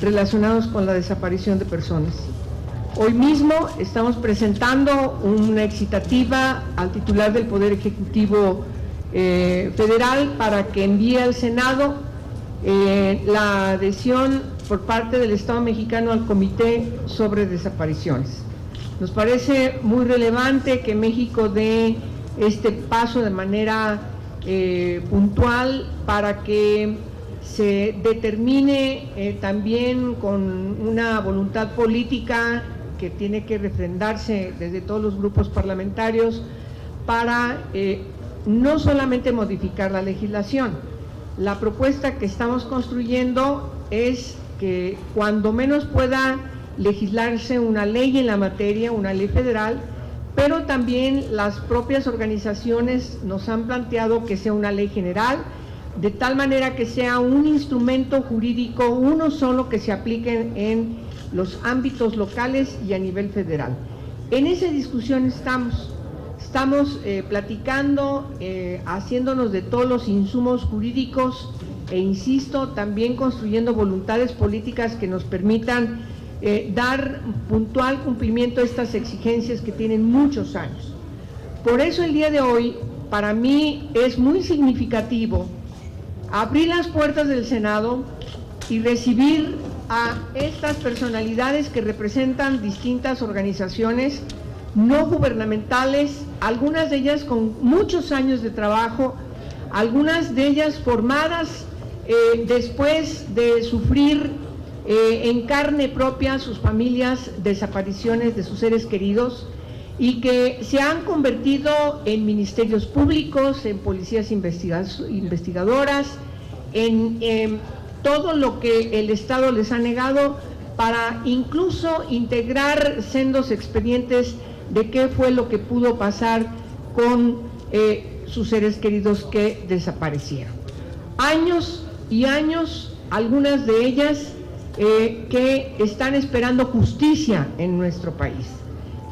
relacionados con la desaparición de personas. Hoy mismo estamos presentando una excitativa al titular del Poder Ejecutivo Federal para que envíe al Senado la adhesión por parte del Estado mexicano al Comité sobre Desapariciones. Nos parece muy relevante que México dé este paso de manera puntual para que se determine también con una voluntad política que tiene que refrendarse desde todos los grupos parlamentarios para no solamente modificar la legislación. La propuesta que estamos construyendo es que cuando menos pueda legislarse una ley en la materia, una ley federal, pero también las propias organizaciones nos han planteado que sea una ley general, de tal manera que sea un instrumento jurídico, uno solo, que se aplique en los ámbitos locales y a nivel federal. En esa discusión estamos platicando, haciéndonos de todos los insumos jurídicos e insisto, también construyendo voluntades políticas que nos permitan dar puntual cumplimiento a estas exigencias que tienen muchos años. Por eso el día de hoy, para mí es muy significativo abrir las puertas del Senado y recibir a estas personalidades que representan distintas organizaciones no gubernamentales, algunas de ellas con muchos años de trabajo, algunas de ellas formadas después de sufrir en carne propia sus familias desapariciones de sus seres queridos y que se han convertido en ministerios públicos, en policías investigadoras, en todo lo que el Estado les ha negado para incluso integrar sendos expedientes de qué fue lo que pudo pasar con sus seres queridos que desaparecieron. Años y años, algunas de ellas que están esperando justicia en nuestro país.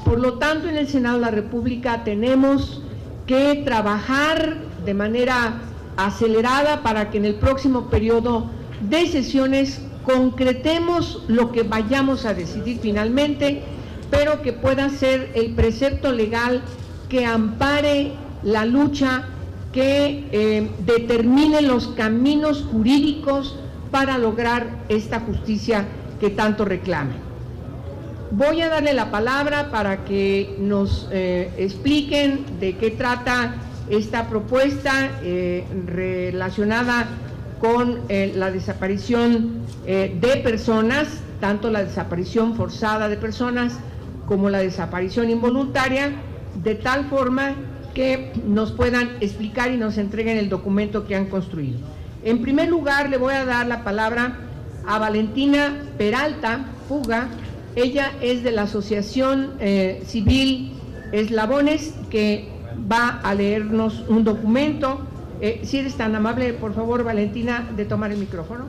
Por lo tanto, en el Senado de la República tenemos que trabajar de manera acelerada para que en el próximo periodo de sesiones concretemos lo que vayamos a decidir finalmente, pero que pueda ser el precepto legal que ampare la lucha, que determine los caminos jurídicos para lograr esta justicia que tanto reclaman. Voy a darle la palabra para que nos expliquen de qué trata esta propuesta relacionada con la desaparición de personas, tanto la desaparición forzada de personas como la desaparición involuntaria, de tal forma que nos puedan explicar y nos entreguen el documento que han construido. En primer lugar, le voy a dar la palabra a Valentina Peralta Puga. Ella es de la Asociación Civil Eslabones, que va a leernos un documento. Si eres tan amable, por favor, Valentina, de tomar el micrófono.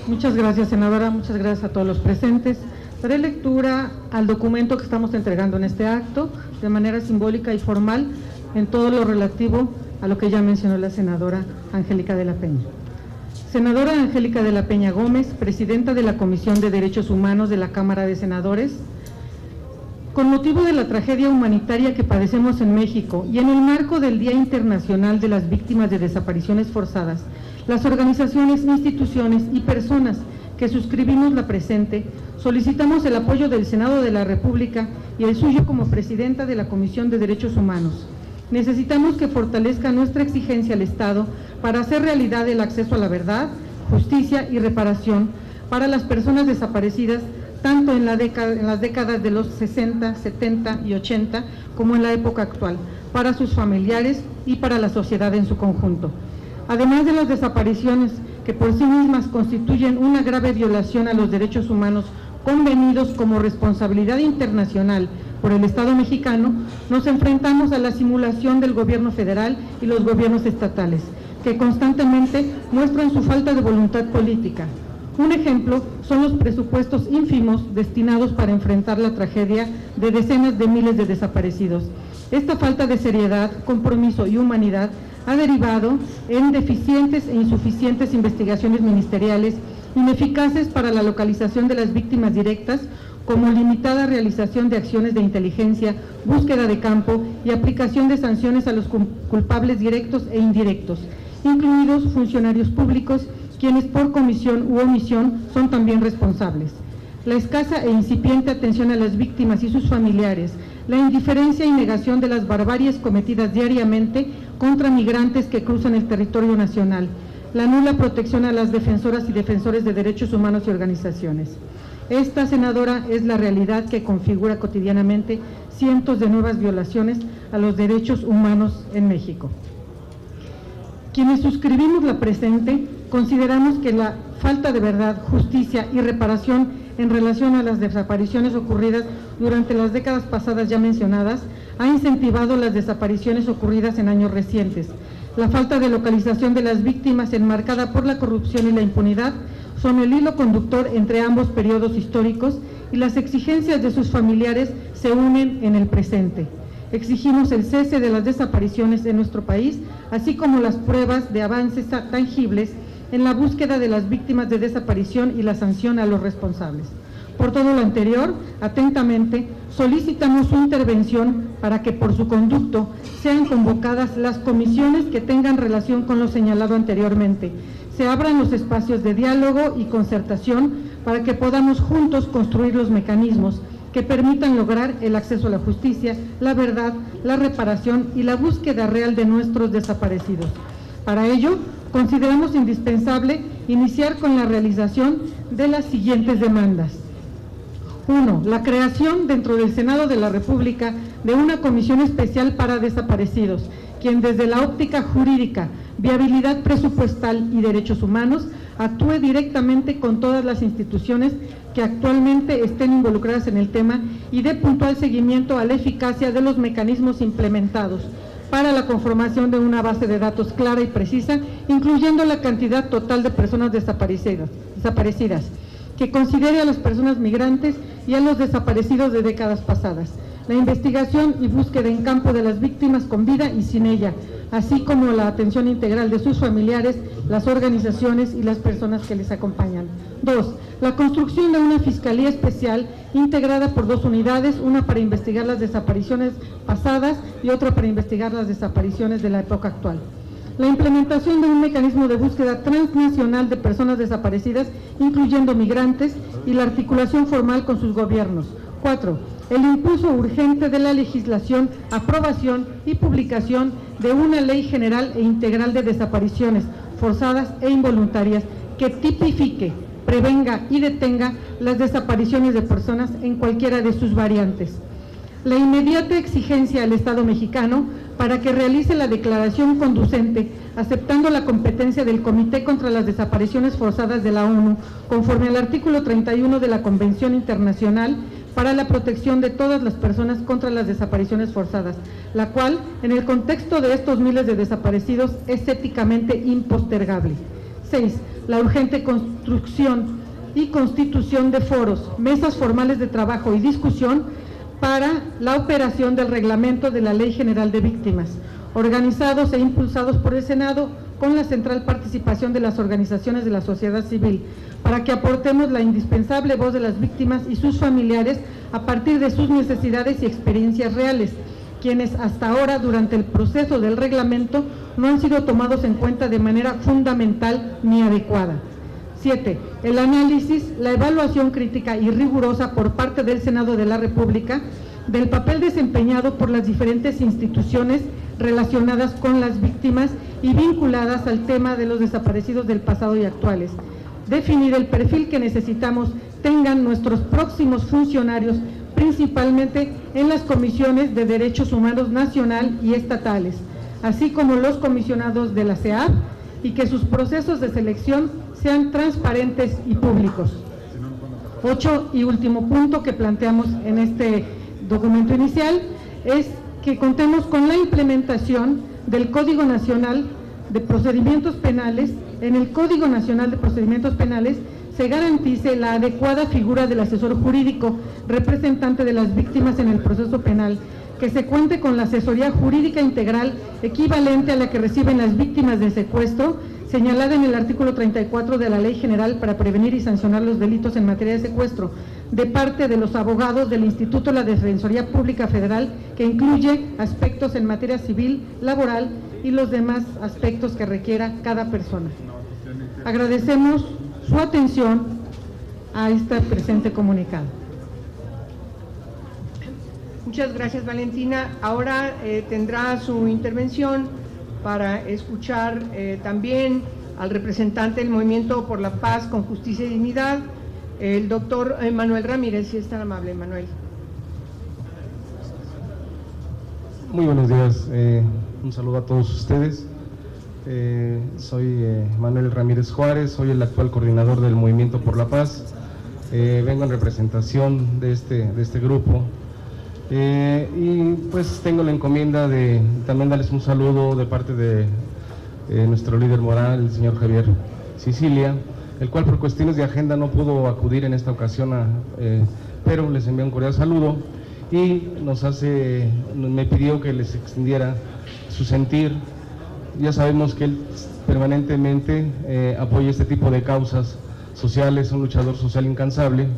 Muchas gracias, senadora. Muchas gracias a todos los presentes. Daré lectura al documento que estamos entregando en este acto de manera simbólica y formal en todo lo relativo a lo que ya mencionó la senadora Angélica de la Peña. Senadora Angélica de la Peña Gómez, presidenta de la Comisión de Derechos Humanos de la Cámara de Senadores. Con motivo de la tragedia humanitaria que padecemos en México y en el marco del Día Internacional de las Víctimas de Desapariciones Forzadas, las organizaciones, instituciones y personas que suscribimos la presente, solicitamos el apoyo del Senado de la República y el suyo como presidenta de la Comisión de Derechos Humanos. Necesitamos que fortalezca nuestra exigencia al Estado para hacer realidad el acceso a la verdad, justicia y reparación para las personas desaparecidas, tanto en las décadas de los 60, 70 y 80, como en la época actual, para sus familiares y para la sociedad en su conjunto. Además de las desapariciones, que por sí mismas constituyen una grave violación a los derechos humanos convenidos como responsabilidad internacional por el Estado mexicano, nos enfrentamos a la simulación del gobierno federal y los gobiernos estatales, que constantemente muestran su falta de voluntad política. Un ejemplo son los presupuestos ínfimos destinados para enfrentar la tragedia de decenas de miles de desaparecidos. Esta falta de seriedad, compromiso y humanidad ha derivado en deficientes e insuficientes investigaciones ministeriales, ineficaces para la localización de las víctimas directas, como limitada realización de acciones de inteligencia, búsqueda de campo y aplicación de sanciones a los culpables directos e indirectos, incluidos funcionarios públicos, quienes por comisión u omisión son también responsables. La escasa e incipiente atención a las víctimas y sus familiares, la indiferencia y negación de las barbaries cometidas diariamente contra migrantes que cruzan el territorio nacional, la nula protección a las defensoras y defensores de derechos humanos y organizaciones. Esta, senadora, es la realidad que configura cotidianamente cientos de nuevas violaciones a los derechos humanos en México. Quienes suscribimos la presente, consideramos que la falta de verdad, justicia y reparación en relación a las desapariciones ocurridas durante las décadas pasadas ya mencionadas, ha incentivado las desapariciones ocurridas en años recientes. La falta de localización de las víctimas, enmarcada por la corrupción y la impunidad, son el hilo conductor entre ambos periodos históricos, y las exigencias de sus familiares se unen en el presente. Exigimos el cese de las desapariciones en nuestro país, así como las pruebas de avances tangibles en la búsqueda de las víctimas de desaparición y la sanción a los responsables. Por todo lo anterior, atentamente, solicitamos su intervención para que por su conducto sean convocadas las comisiones que tengan relación con lo señalado anteriormente, se abran los espacios de diálogo y concertación para que podamos juntos construir los mecanismos que permitan lograr el acceso a la justicia, la verdad, la reparación y la búsqueda real de nuestros desaparecidos. Para ello, consideramos indispensable iniciar con la realización de las siguientes demandas. 1. La creación dentro del Senado de la República de una comisión especial para desaparecidos, quien desde la óptica jurídica, viabilidad presupuestal y derechos humanos actúe directamente con todas las instituciones que actualmente estén involucradas en el tema y dé puntual seguimiento a la eficacia de los mecanismos implementados para la conformación de una base de datos clara y precisa, incluyendo la cantidad total de personas desaparecidas, que considere a las personas migrantes y a los desaparecidos de décadas pasadas, la investigación y búsqueda en campo de las víctimas con vida y sin ella, así como la atención integral de sus familiares, las organizaciones y las personas que les acompañan. 2. La construcción de una fiscalía especial integrada por 2 unidades, una para investigar las desapariciones pasadas y otra para investigar las desapariciones de la época actual. La implementación de un mecanismo de búsqueda transnacional de personas desaparecidas, incluyendo migrantes, y la articulación formal con sus gobiernos. 4. El impulso urgente de la legislación, aprobación y publicación de una ley general e integral de desapariciones forzadas e involuntarias que tipifique, prevenga y detenga las desapariciones de personas en cualquiera de sus variantes. La inmediata exigencia al Estado mexicano para que realice la declaración conducente, aceptando la competencia del Comité contra las Desapariciones Forzadas de la ONU, conforme al artículo 31 de la Convención Internacional para la protección de todas las personas contra las desapariciones forzadas, la cual, en el contexto de estos miles de desaparecidos, es éticamente impostergable. 6. La urgente construcción y constitución de foros, mesas formales de trabajo y discusión para la operación del reglamento de la Ley General de Víctimas, organizados e impulsados por el Senado con la central participación de las organizaciones de la sociedad civil, para que aportemos la indispensable voz de las víctimas y sus familiares a partir de sus necesidades y experiencias reales, quienes hasta ahora, durante el proceso del reglamento, no han sido tomados en cuenta de manera fundamental ni adecuada. 7. El análisis, la evaluación crítica y rigurosa por parte del Senado de la República del papel desempeñado por las diferentes instituciones relacionadas con las víctimas y vinculadas al tema de los desaparecidos del pasado y actuales. Definir el perfil que necesitamos tengan nuestros próximos funcionarios, principalmente en las comisiones de derechos humanos nacional y estatales, así como los comisionados de la CEAP, y que sus procesos de selección sean transparentes y públicos. 8. Y último punto que planteamos en este documento inicial es que contemos con la implementación del Código Nacional de Procedimientos Penales. En el Código Nacional de Procedimientos Penales se garantice la adecuada figura del asesor jurídico representante de las víctimas en el proceso penal, que se cuente con la asesoría jurídica integral equivalente a la que reciben las víctimas de secuestro, señalada en el artículo 34 de la Ley General para prevenir y sancionar los delitos en materia de secuestro, de parte de los abogados del Instituto de la Defensoría Pública Federal, que incluye aspectos en materia civil, laboral y los demás aspectos que requiera cada persona. Agradecemos su atención a este presente comunicado. Muchas gracias, Valentina. Ahora tendrá su intervención para escuchar también al representante del Movimiento por la Paz con Justicia y Dignidad, el doctor Manuel Ramírez, si es tan amable, Manuel. Muy buenos días, un saludo a todos ustedes. Soy Manuel Ramírez Juárez, soy el actual coordinador del Movimiento por la Paz. Vengo en representación de este grupo. Y pues tengo la encomienda de también darles un saludo de parte de nuestro líder moral, el señor Javier Sicilia, el cual por cuestiones de agenda no pudo acudir en esta ocasión, pero les envío un cordial saludo y me pidió que les extendiera su sentir. Ya sabemos que él permanentemente apoya este tipo de causas sociales, un luchador social incansable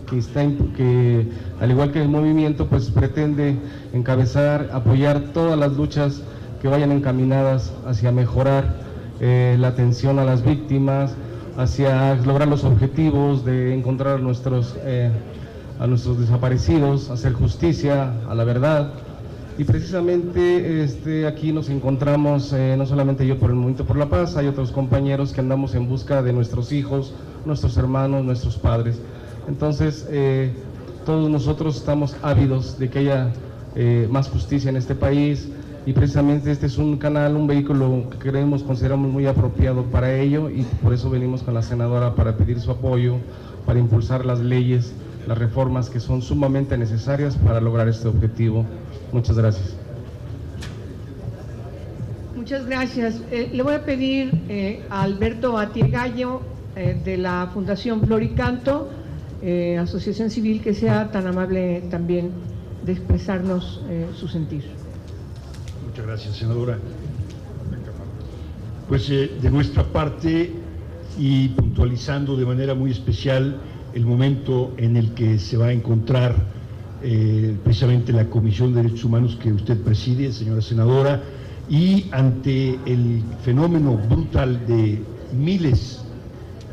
que al igual que el movimiento pues pretende encabezar, apoyar todas las luchas que vayan encaminadas hacia mejorar la atención a las víctimas, hacia lograr los objetivos de encontrar a nuestros desaparecidos, hacer justicia a la verdad. Y precisamente aquí nos encontramos, no solamente yo por el Movimiento por la Paz, hay otros compañeros que andamos en busca de nuestros hijos, nuestros hermanos, nuestros padres. Entonces, todos nosotros estamos ávidos de que haya más justicia en este país, y precisamente este es un canal, un vehículo que consideramos muy apropiado para ello, y por eso venimos con la senadora para pedir su apoyo, para impulsar las leyes, las reformas que son sumamente necesarias para lograr este objetivo. Muchas gracias. Muchas gracias. Le voy a pedir a Alberto Atiegallo de la Fundación Floricanto, asociación civil, que sea tan amable también de expresarnos su sentir. Muchas gracias, senadora. Pues de nuestra parte, y puntualizando de manera muy especial el momento en el que se va a encontrar precisamente la Comisión de Derechos Humanos que usted preside, señora senadora, y ante el fenómeno brutal de miles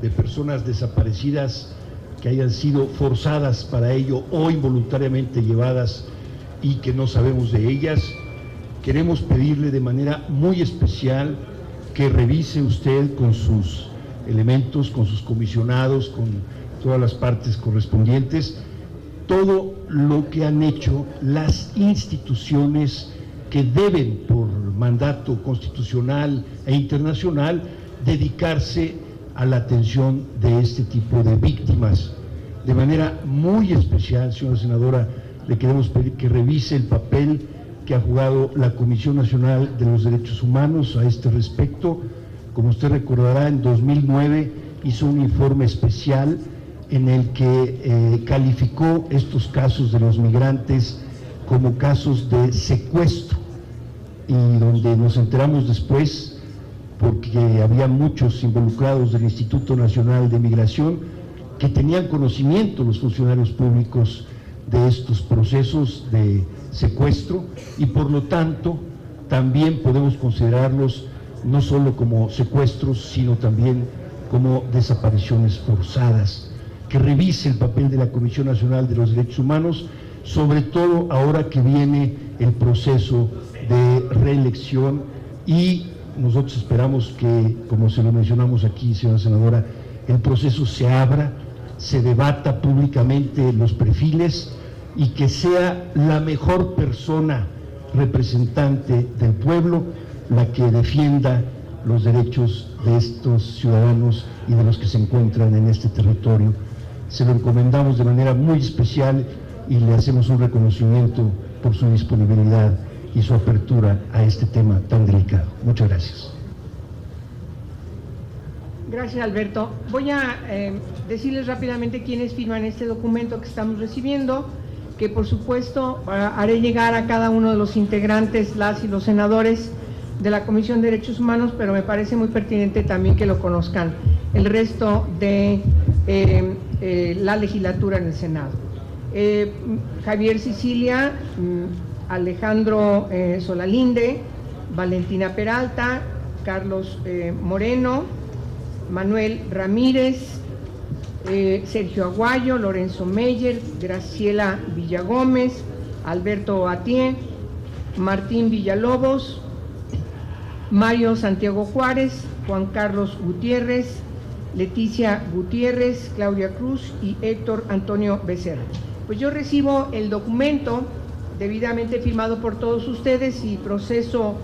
de personas desaparecidas que hayan sido forzadas para ello o involuntariamente llevadas y que no sabemos de ellas, queremos pedirle de manera muy especial que revise usted con sus elementos, con sus comisionados, con todas las partes correspondientes, todo lo que han hecho las instituciones que deben, por mandato constitucional e internacional, dedicarse a la atención de este tipo de víctimas. De manera muy especial, señora senadora, le queremos pedir que revise el papel que ha jugado la Comisión Nacional de los Derechos Humanos a este respecto. Como usted recordará, en 2009 hizo un informe especial en el que calificó estos casos de los migrantes como casos de secuestro, y donde nos enteramos después, porque había muchos involucrados del Instituto Nacional de Migración que tenían conocimiento, los funcionarios públicos, de estos procesos de secuestro, y por lo tanto también podemos considerarlos no solo como secuestros, sino también como desapariciones forzadas. Que revise el papel de la Comisión Nacional de los Derechos Humanos, sobre todo ahora que viene el proceso de reelección, y nosotros esperamos que, como se lo mencionamos aquí, señora senadora, el proceso se abra, se debata públicamente los perfiles y que sea la mejor persona representante del pueblo la que defienda los derechos de estos ciudadanos y de los que se encuentran en este territorio. Se lo encomendamos de manera muy especial y le hacemos un reconocimiento por su disponibilidad y su apertura a este tema tan delicado. Muchas gracias. Gracias, Alberto. Voy a decirles rápidamente quiénes firman este documento que estamos recibiendo. que por supuesto haré llegar a cada uno de los integrantes, las y los senadores de la Comisión de Derechos Humanos, pero me parece muy pertinente también que lo conozcan el resto de la legislatura en el Senado. Javier Sicilia, Alejandro Solalinde, Valentina Peralta, Carlos Moreno, Manuel Ramírez, Sergio Aguayo, Lorenzo Meyer, Graciela Villagómez, Alberto Atié, Martín Villalobos, Mario Santiago Juárez, Juan Carlos Gutiérrez, Leticia Gutiérrez, Claudia Cruz y Héctor Antonio Becerra. Pues yo recibo el documento debidamente firmado por todos ustedes y proceso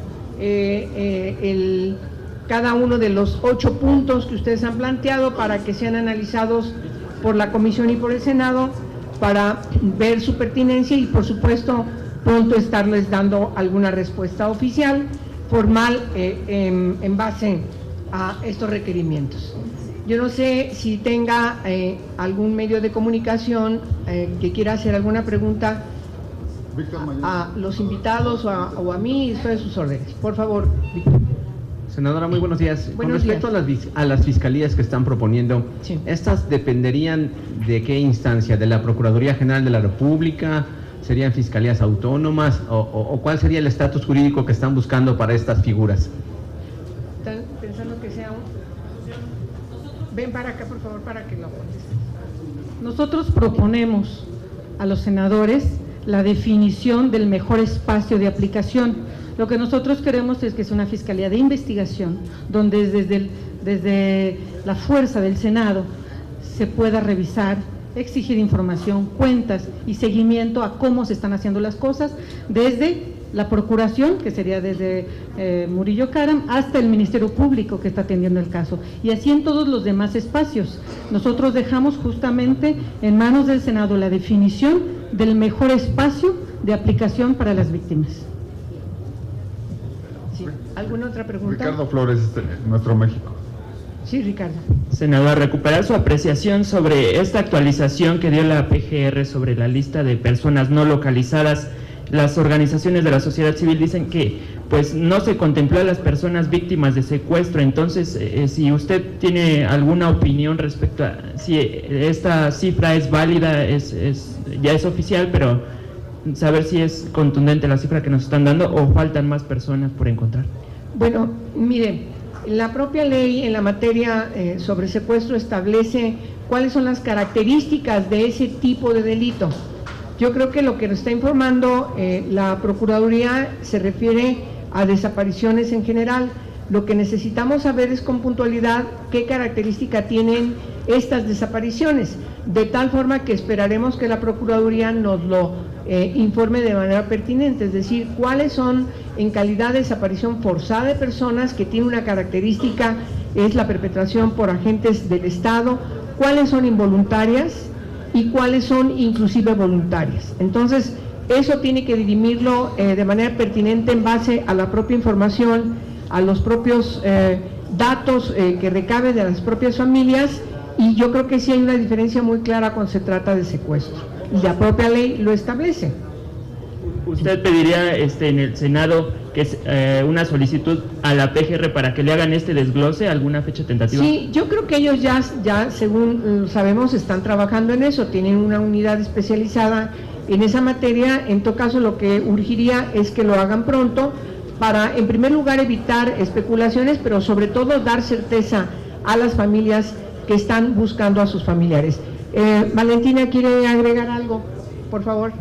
cada uno de los 8 puntos que ustedes han planteado para que sean analizados por la Comisión y por el Senado para ver su pertinencia y por supuesto pronto estarles dando alguna respuesta oficial, formal, en base a estos requerimientos. Yo no sé si tenga algún medio de comunicación que quiera hacer alguna pregunta a los invitados o a mí, estoy a sus órdenes. Por favor, Víctor. Senadora, muy buenos días. Buenos Con respecto a las fiscalías que están proponiendo, sí. ¿Estas dependerían de qué instancia? ¿De la Procuraduría General de la República? ¿Serían fiscalías autónomas? ¿O cuál sería el estatus jurídico que están buscando para estas figuras? ¿Están pensando que sea un...? Ven para acá, por favor, para que lo contestes. Nosotros proponemos a los senadores la definición del mejor espacio de aplicación. Lo que nosotros queremos es que sea una fiscalía de investigación, donde desde la fuerza del Senado se pueda revisar, exigir información, cuentas y seguimiento a cómo se están haciendo las cosas, desde la Procuración, que sería desde Murillo Karam, hasta el Ministerio Público que está atendiendo el caso, y así en todos los demás espacios. Nosotros dejamos justamente en manos del Senado la definición del mejor espacio de aplicación para las víctimas. Sí. ¿Alguna otra pregunta? Ricardo Flores, Nuestro México. Sí, Ricardo. Senador, recuperar su apreciación sobre esta actualización que dio la PGR sobre la lista de personas no localizadas. Las organizaciones de la sociedad civil dicen que pues no se contempló a las personas víctimas de secuestro. Entonces, si usted tiene alguna opinión respecto a si esta cifra es válida, ya es oficial, pero saber si es contundente la cifra que nos están dando o faltan más personas por encontrar. Bueno, mire, la propia ley en la materia sobre secuestro establece cuáles son las características de ese tipo de delito. Yo creo que lo que nos está informando la Procuraduría se refiere a desapariciones en general. Lo que necesitamos saber es con puntualidad qué característica tienen estas desapariciones, de tal forma que esperaremos que la Procuraduría nos lo informe de manera pertinente, es decir, cuáles son en calidad de desaparición forzada de personas que tiene una característica, es la perpetración por agentes del Estado, cuáles son involuntarias y cuáles son inclusive voluntarias. Entonces, eso tiene que dirimirlo de manera pertinente en base a la propia información, a los propios datos que recabe de las propias familias, y yo creo que sí hay una diferencia muy clara cuando se trata de secuestro, y la propia ley lo establece. ¿Usted pediría en el Senado que es una solicitud a la PGR para que le hagan este desglose, alguna fecha tentativa? Sí, yo creo que ellos ya según sabemos, están trabajando en eso, tienen una unidad especializada en esa materia. En todo caso, lo que urgiría es que lo hagan pronto para, en primer lugar, evitar especulaciones, pero sobre todo dar certeza a las familias que están buscando a sus familiares. Valentina, ¿quiere agregar algo? Por favor.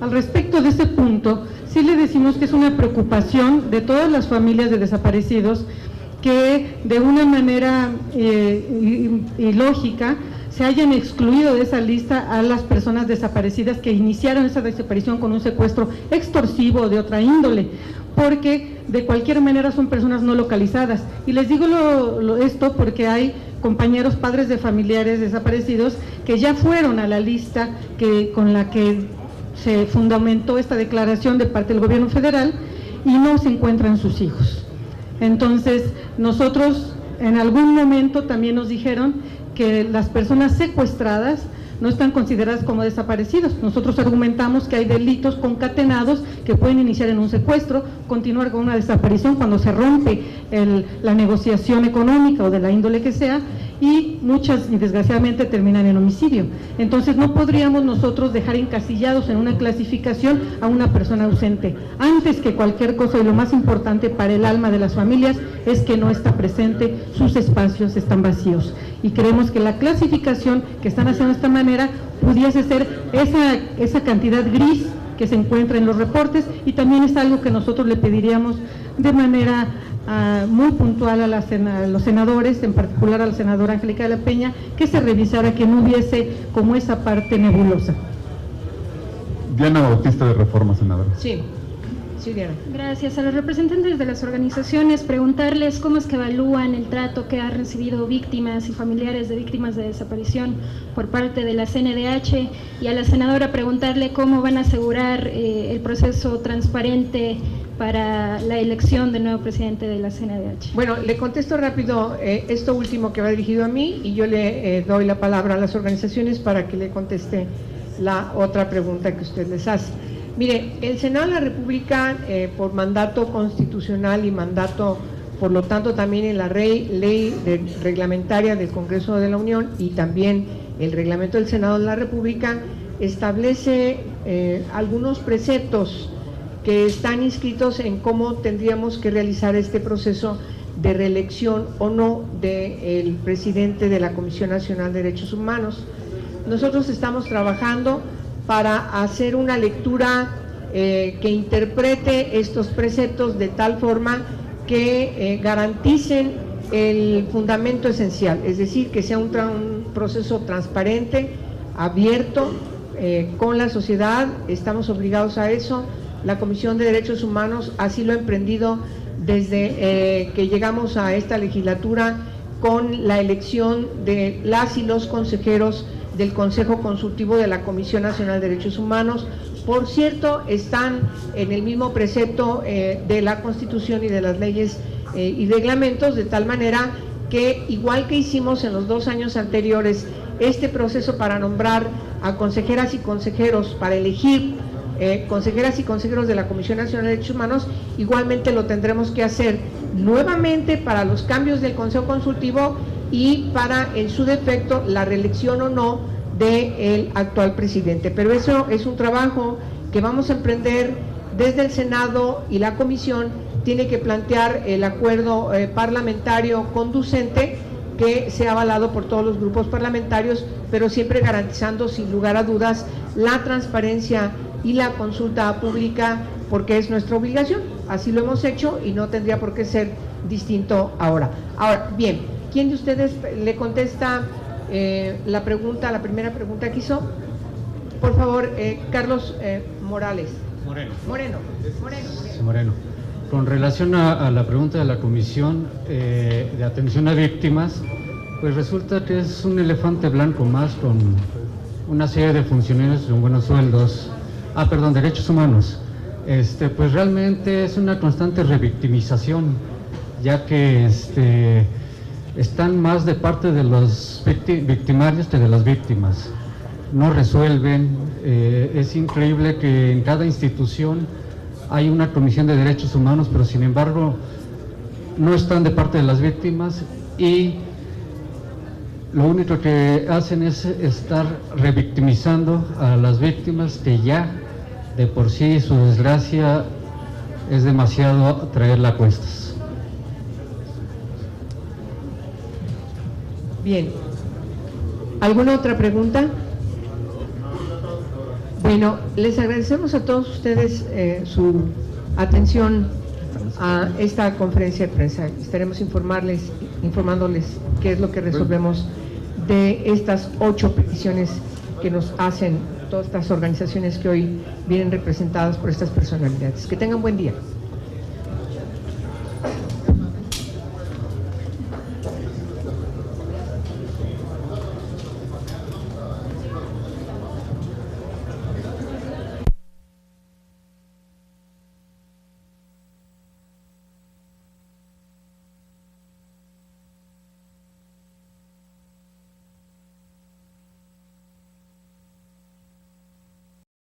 Al respecto de ese punto, sí le decimos que es una preocupación de todas las familias de desaparecidos que de una manera ilógica se hayan excluido de esa lista a las personas desaparecidas que iniciaron esa desaparición con un secuestro extorsivo o de otra índole, porque de cualquier manera son personas no localizadas. Y les digo esto porque hay compañeros, padres de familiares desaparecidos que ya fueron a la lista con la que se fundamentó esta declaración de parte del gobierno federal y no se encuentran sus hijos. Entonces, nosotros en algún momento también nos dijeron que las personas secuestradas no están consideradas como desaparecidos. Nosotros argumentamos que hay delitos concatenados que pueden iniciar en un secuestro, continuar con una desaparición cuando se rompe la negociación económica o de la índole que sea, y muchas, y desgraciadamente, terminan en homicidio. Entonces no podríamos nosotros dejar encasillados en una clasificación a una persona ausente. Antes que cualquier cosa, y lo más importante para el alma de las familias, es que no está presente, sus espacios están vacíos. Y creemos que la clasificación que están haciendo de esta manera pudiese ser esa cantidad gris que se encuentra en los reportes, y también es algo que nosotros le pediríamos de manera muy puntual a los senadores, en particular a la senadora Angélica de la Peña, que se revisara, que no hubiese como esa parte nebulosa. Diana Bautista, de Reforma, senadora. Sí, Diana. Gracias. A los representantes de las organizaciones, preguntarles cómo es que evalúan el trato que han recibido víctimas y familiares de víctimas de desaparición por parte de la CNDH, y a la senadora preguntarle cómo van a asegurar el proceso transparente para la elección del nuevo presidente de la CNDH. Bueno, le contesto rápido esto último que va dirigido a mí, y yo le doy la palabra a las organizaciones para que le conteste la otra pregunta que usted les hace. Mire, el Senado de la República, por mandato constitucional y mandato, por lo tanto, también en la ley reglamentaria del Congreso de la Unión y también el reglamento del Senado de la República, establece algunos preceptos que están inscritos en cómo tendríamos que realizar este proceso de reelección o no del presidente de la Comisión Nacional de Derechos Humanos. Nosotros estamos trabajando para hacer una lectura que interprete estos preceptos de tal forma que garanticen el fundamento esencial, es decir, que sea un proceso transparente, abierto, con la sociedad. Estamos obligados a eso. La Comisión de Derechos Humanos así lo ha emprendido desde que llegamos a esta legislatura, con la elección de las y los consejeros del Consejo Consultivo de la Comisión Nacional de Derechos Humanos. Por cierto, están en el mismo precepto de la Constitución y de las leyes y reglamentos, de tal manera que, igual que hicimos en los 2 años anteriores, este proceso para nombrar a consejeras y consejeros, para elegir consejeras y consejeros de la Comisión Nacional de Derechos Humanos, igualmente lo tendremos que hacer nuevamente para los cambios del Consejo Consultivo y para, en su defecto, la reelección o no del actual presidente. Pero eso es un trabajo que vamos a emprender desde el Senado, y la Comisión tiene que plantear el acuerdo parlamentario conducente que sea avalado por todos los grupos parlamentarios, pero siempre garantizando, sin lugar a dudas, la transparencia y la consulta pública, porque es nuestra obligación. Así lo hemos hecho y no tendría por qué ser distinto ahora. Ahora, bien, ¿quién de ustedes le contesta la primera pregunta que hizo? Por favor, Carlos Morales. Moreno. Con relación a la pregunta de la Comisión de Atención a Víctimas, pues resulta que es un elefante blanco más, con una serie de funcionarios con buenos sueldos. Derechos humanos. Pues realmente es una constante revictimización, ya que están más de parte de los victimarios que de las víctimas. No resuelven. Es increíble que en cada institución hay una comisión de derechos humanos, pero sin embargo no están de parte de las víctimas, y lo único que hacen es estar revictimizando a las víctimas, que ya de por sí su desgracia es demasiado traerla a cuestas. Bien. ¿Alguna otra pregunta? Bueno, les agradecemos a todos ustedes su atención a esta conferencia de prensa. Estaremos informándoles qué es lo que resolvemos de estas 8 peticiones que nos hacen todas estas organizaciones que hoy vienen representadas por estas personalidades. Que tengan buen día.